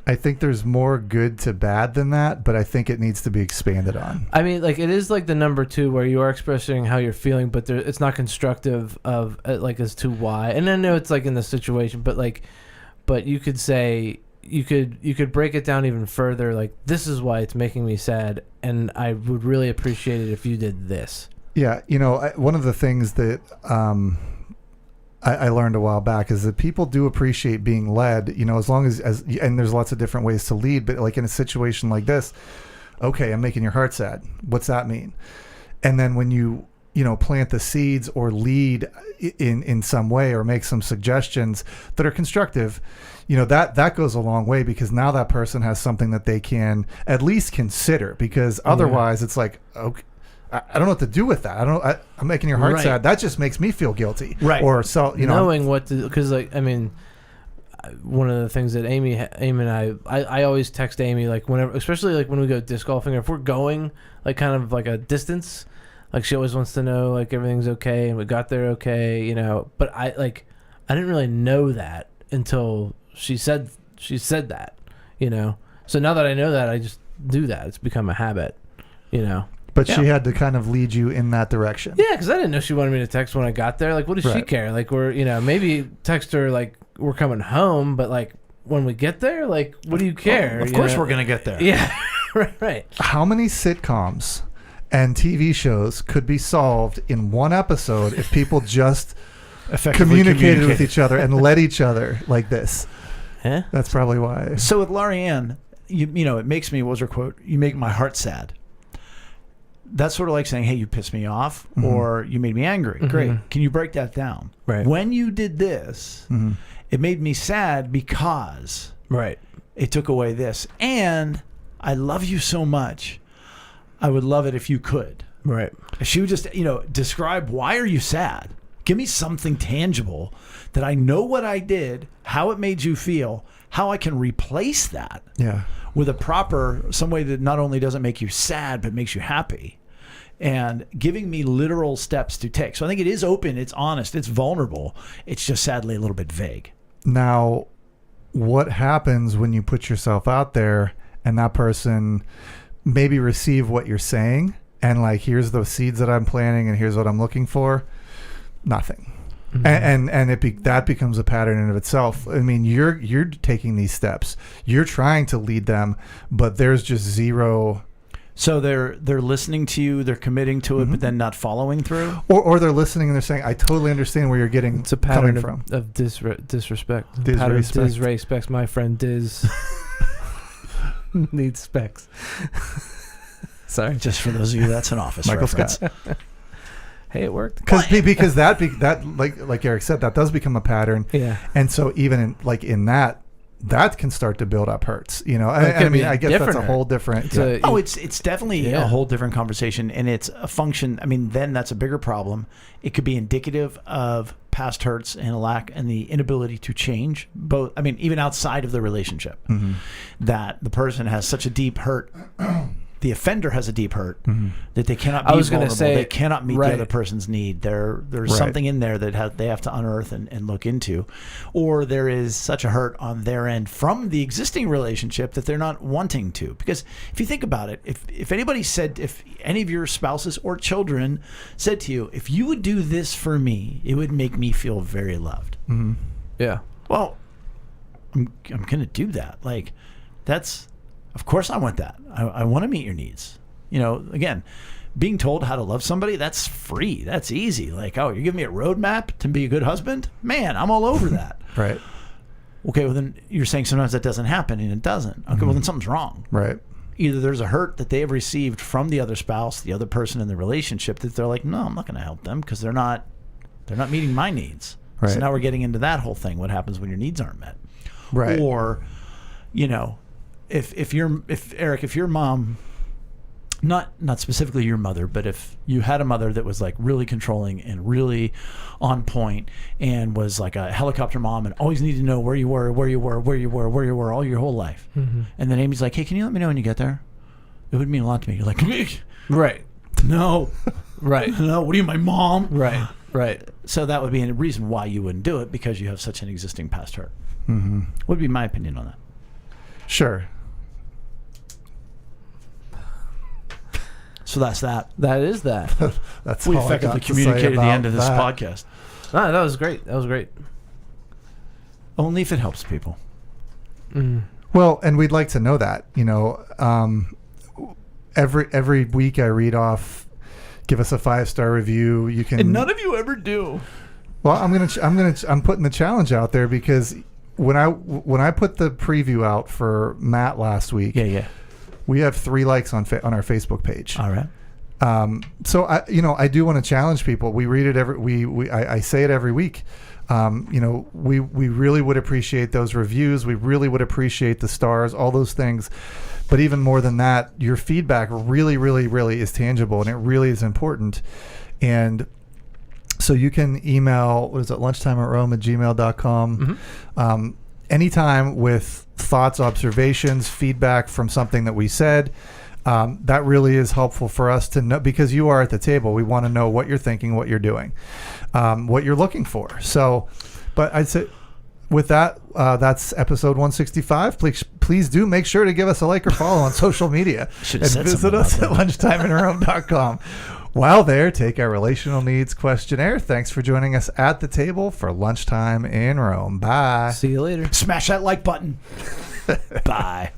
I think there's more good to bad than that, but I think it needs to be expanded on. I mean, like, it is like the number 2 where you are expressing how you're feeling, but it's not constructive of like as to why. And I know it's like in the situation, but you could say you could break it down even further. Like, this is why it's making me sad, and I would really appreciate it if you did this. Yeah, one of the things that I learned a while back is that people do appreciate being led, as long as and there's lots of different ways to lead, but like in a situation like this, okay, I'm making your heart sad. What's that mean? And then when you plant the seeds or lead in some way or make some suggestions that are constructive, that goes a long way, because now that person has something that they can at least consider, because otherwise it's like, okay, I don't know what to do with that. I'm making your heart Right. sad. That just makes me feel guilty. Right. Or so, knowing what to, because like, I mean, one of the things that Amy and I always text Amy, like whenever, especially like when we go disc golfing, or if we're going like kind of like a distance, like she always wants to know like everything's okay and we got there okay, but I didn't really know that until she said that, so now that I know that, I just do that. It's become a habit, But Yeah. she had to kind of lead you in that direction. Yeah, because I didn't know she wanted me to text when I got there. Like, what does she Right. care? Like, we're, maybe text her, like, we're coming home, but, like, when we get there, like, what do you care? Of course we're going to get there. Yeah, right. How many sitcoms and TV shows could be solved in one episode if people just Effectively communicated with each other and led each other like this? Yeah. That's probably why. So with Laurie Ann, it makes me, what was her quote? You make my heart sad. That's sort of like saying, hey, you pissed me off, or you made me angry. Great. Can you break that down? Right. When you did this, it made me sad because Right. it took away this. And I love you so much. I would love it if you could. Right. If she would just, describe, why are you sad? Give me something tangible that I know what I did, how it made you feel, how I can replace that Yeah. with some way that not only doesn't make you sad, but makes you happy. And giving me literal steps to take. So I think it is open, it's honest, it's vulnerable. It's just sadly a little bit vague. Now, what happens when you put yourself out there and that person maybe receive what you're saying and like, here's the seeds that I'm planting and here's what I'm looking for? Nothing. And that becomes a pattern in and of itself. I mean, you're taking these steps. You're trying to lead them, but there's just zero So they're listening to you, they're committing to it, but then not following through. Or they're listening and they're saying, "I totally understand where you're getting It's a pattern coming from." of disrespect. Disrespect. Pattern of disrespect. My friend Diz needs specs. Sorry. Just for those of you, that's an Office Michael reference. Scott. Hey, it worked. Because that like Eric said, that does become a pattern. Yeah. And so even in that can start to build up hurts. I be mean, I guess that's a different whole different. It's definitely a whole different conversation, and it's a function. I mean, then that's a bigger problem. It could be indicative of past hurts and the inability to change. Both, I mean, even outside of the relationship, that the person has such a deep hurt. The offender has a deep hurt that they cannot be vulnerable. They cannot meet the other person's need. There's something in there that they have to unearth and look into. Or there is such a hurt on their end from the existing relationship that they're not wanting to. Because if you think about it, if any of your spouses or children said to you, if you would do this for me, it would make me feel very loved. Mm-hmm. Yeah. Well, I'm going to do that. Like, that's... Of course I want that. I want to meet your needs. Again, being told how to love somebody, that's free. That's easy. Like, oh, you're giving me a roadmap to be a good husband? Man, I'm all over that. Right. Okay, well then you're saying sometimes that doesn't happen, and it doesn't. Okay, well then something's wrong. Right. Either there's a hurt that they have received from the other spouse, the other person in the relationship, that they're like, no, I'm not going to help them because they're not meeting my needs. Right. So now we're getting into that whole thing. What happens when your needs aren't met? Right. Or, if your mom, not specifically your mother, but if you had a mother that was like really controlling and really on point and was like a helicopter mom and always needed to know where you were all your whole life, and then Amy's like, hey, can you let me know when you get there? It would mean a lot to me. You're like, Right. No. Right. No. What are you, my mom? Right. Right. So that would be a reason why you wouldn't do it, because you have such an existing past hurt. Mm-hmm. Would be my opinion on that. Sure. So that's that. That is that. That's We all I effectively got to say communicated the about end of this that. podcast. No, that was great. That was great. Only if it helps people. Well, and we'd like to know that. Every week I read off, give us a 5-star review. You can. And none of you ever do. Well, I'm putting the challenge out there, because when I put the preview out for Matt last week, we have 3 likes on our Facebook page. All right. So I do want to challenge people. We read it I say it every week. We really would appreciate those reviews. We really would appreciate the stars, all those things. But even more than that, your feedback really, really, really is tangible, and it really is important. And so you can email, lunchtime@rome@gmail.com. Anytime with thoughts, observations, feedback from something that we said. That really is helpful for us to know, because you are at the table. We want to know what you're thinking, what you're doing, what you're looking for. So, but I'd say with that, that's episode 165. Please do make sure to give us a like or follow on social media, and visit us at lunchtimeinrome.com. While there, take our relational needs questionnaire. Thanks for joining us at the table for Lunchtime in Rome. Bye. See you later. Smash that like button. Bye.